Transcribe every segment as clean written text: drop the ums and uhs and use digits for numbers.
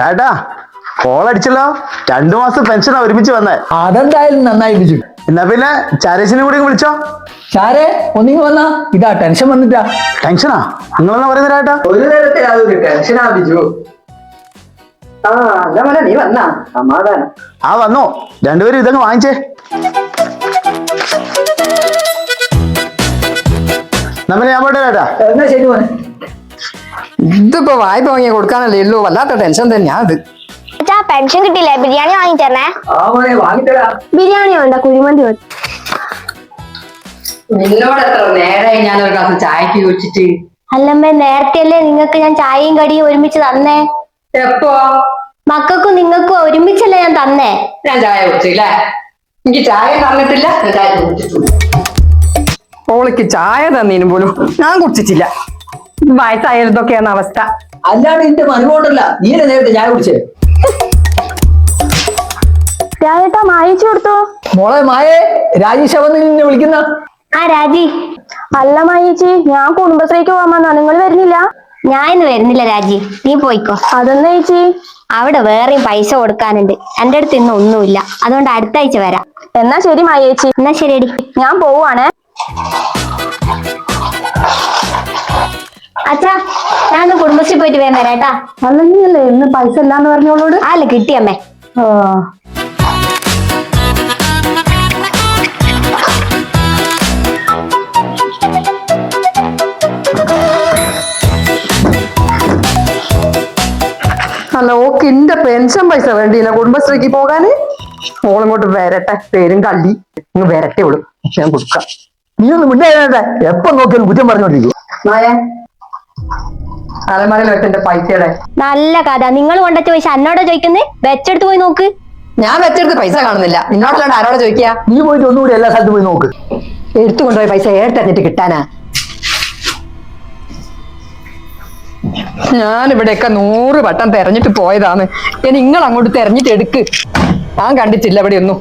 ഏട്ടാ കോളടിച്ചല്ലോ. 2 മാസം പെൻഷനാ ഒരുമിച്ച് വന്നേ. അതെന്തായാലും നന്നായി ബിജു. എന്നാ പിന്നെ ചാരേശിനെ കൂടി വിളിച്ചോ. ചാരേ ഒന്നിങ്ങ് വന്നാ. ഇതാ ടെൻഷൻ വന്നിട്ടാ. ടെൻഷനാ? നിങ്ങളെന്നാ പറയുന്നത് ഏട്ടാ? ഒരു നേരത്തെ അതൊരു ടെൻഷനാ ബിജു. അല്ല മോനെ, നീ വന്നാ സമാധാനം. ആ വന്നോ. രണ്ടുപേരും ഇതങ്ങ് വാങ്ങിച്ചേ. നമ്മളെ ഞാൻ പോട്ടെ ഏട്ടാ. എന്നാ ശരി മോനെ. ഇതിപ്പോ വായ്പ വാങ്ങി കൊടുക്കാനല്ലേ ഉള്ളൂ. വല്ലാത്ത ടെൻഷൻ തന്നെയാ അത്. പെൻഷൻ കിട്ടില്ലേ? ബിരിയാണി വാങ്ങിത്തരണേ. ആ മോനെ വാങ്ങിത്തരാ. ബിരിയാണി വേണ്ട, കുഴിമന്തി മതി. നിന്നോട് എത്ര നേരമായി ഞാനൊരു ഗ്ലാസ് ചായക്ക് ചോദിച്ചിട്ട്. അല്ലമ്മേ, നേരത്തെയല്ലേ നിങ്ങൾക്ക് ഞാൻ ചായയും കടിയും ഒരുമിച്ച് തന്നേ. എപ്പോ? മക്കൾക്കും നിങ്ങൾക്കും ഒരുമിച്ചല്ലേ ഞാൻ തന്നേ. ഞാൻ ചായ കുടിച്ചില്ലേ? എനിക്ക് ചായ തന്നിട്ടില്ല, ഞാൻ ചായ കുടിച്ചിട്ടില്ല. ഓളിക്ക് ചായ തന്നീനും പോലും ഞാൻ കുടിച്ചിട്ടില്ല. വയസ്സായതൊക്കെയാണ് അവസ്ഥ. അല്ലാണ്ട് നിന്റെ മനുകൊണ്ടല്ല നീ നേരത്തെ ചായ കുടിച്ചേ. രാജേട്ടാ മായിച്ചു കൊടുത്തു. മോളെ മായേ, രാജേഷ് അവന്ന് നിന്നെ വിളിക്കുന്ന. ആ രാജി. അല്ല മായിച്ചി, ഞാൻ കുടുംബശ്രീക്ക് പോകാമെന്നാ. നിങ്ങൾ വരുന്നില്ല? ഞാൻ ഇന്ന് വരുന്നില്ല രാജി, നീ പോയിക്കോ. അതെന്നാ ചേച്ചി? അവിടെ വേറെയും പൈസ കൊടുക്കാനുണ്ട്. എന്റെ അടുത്ത് ഇന്ന് ഒന്നുമില്ല, അതുകൊണ്ട് അടുത്ത ആഴ്ച വരാം. എന്നാ ശരി മായേച്ചി. എന്നാ ശരിയടി, ഞാൻ പോവാണേ. അച്ഛാ, ഞാൻ കുടുംബശ്രീ പോയിട്ട് വേഗം വരാട്ടാ. അല്ലെങ്കിലല്ലേ ഇന്ന് പൈസ ഇല്ലാന്ന് പറഞ്ഞോളോട്. അല്ല, കിട്ടിയമ്മേ. അല്ല, ഓക്ക് എന്റെ പെൻഷൻ പൈസ വേണ്ടിയില്ല കുടുംബശ്രീക്ക് പോകാന്. ഓളിങ്ങോട്ട് വരട്ടെ, പേരും കള്ളി ഇങ്ങ് വരട്ടെ ഉള്ളു, ഞാൻ കൊടുക്കാം. നീ ഒന്ന് മിണ്ടായിരട്ടെ. എപ്പം നോക്കിയാലും കുറ്റം പറഞ്ഞോണ്ടിരിക്കും. നായ അലമാരയിൽ വെച്ചെന്റെ പൈസയുടെ. നല്ല കഥ. നിങ്ങൾ കൊണ്ടുവച്ച പൈസ എന്നോടാ ചോദിക്കുന്നേ? വെച്ചെടുത്ത് പോയി നോക്ക്. ഞാൻ വെച്ചെടുത്ത് പൈസ കാണുന്നില്ല. നിന്നോടല്ലാണ്ട് ആരോടെ ചോദിക്കാ? നീ പോയിട്ട് ഒന്നുകൂടി എല്ലാ സ്ഥലത്തും പോയി നോക്ക്. എടുത്തു കൊണ്ടുപോയ പൈസ ഏട്ടെന്നിട്ട് കിട്ടാനാ? ഞാനിവിടെയൊക്കെ 100 വട്ടം തെരഞ്ഞിട്ട് പോയതാണ്. നിങ്ങൾ അങ്ങോട്ട് തെരഞ്ഞിട്ട് എടുക്ക്. ഞാൻ കണ്ടിട്ടില്ല ഇവിടെ ഒന്നും.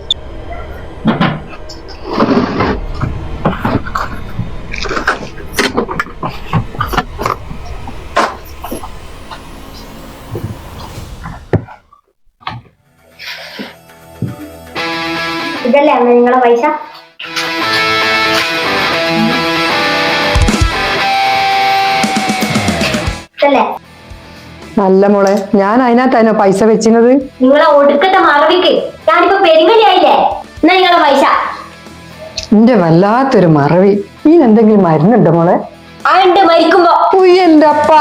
ഇതല്ലേ അമ്മ നിങ്ങളെ പൈസ? ഇതല്ലേ? അല്ല മോളെ, ഞാൻ അതിനകത്താനോ പൈസ വെച്ചിരുന്നത്. നിങ്ങളെ ഒടുക്കത്തെ മറവിക്ക് ഞാനിപ്പോ പെരുങ്ങലിയായില്ലേ? എന്നാ നിങ്ങളെ പൈസ. എന്റെ വല്ലാത്തൊരു മറവി. ഇതിനെന്തെങ്കിലും മരുന്നുണ്ടോ മോളെ? ആ ഉണ്ട്, മരിക്കുമ്പോ. ഉയ്യ് എന്റെ അപ്പ.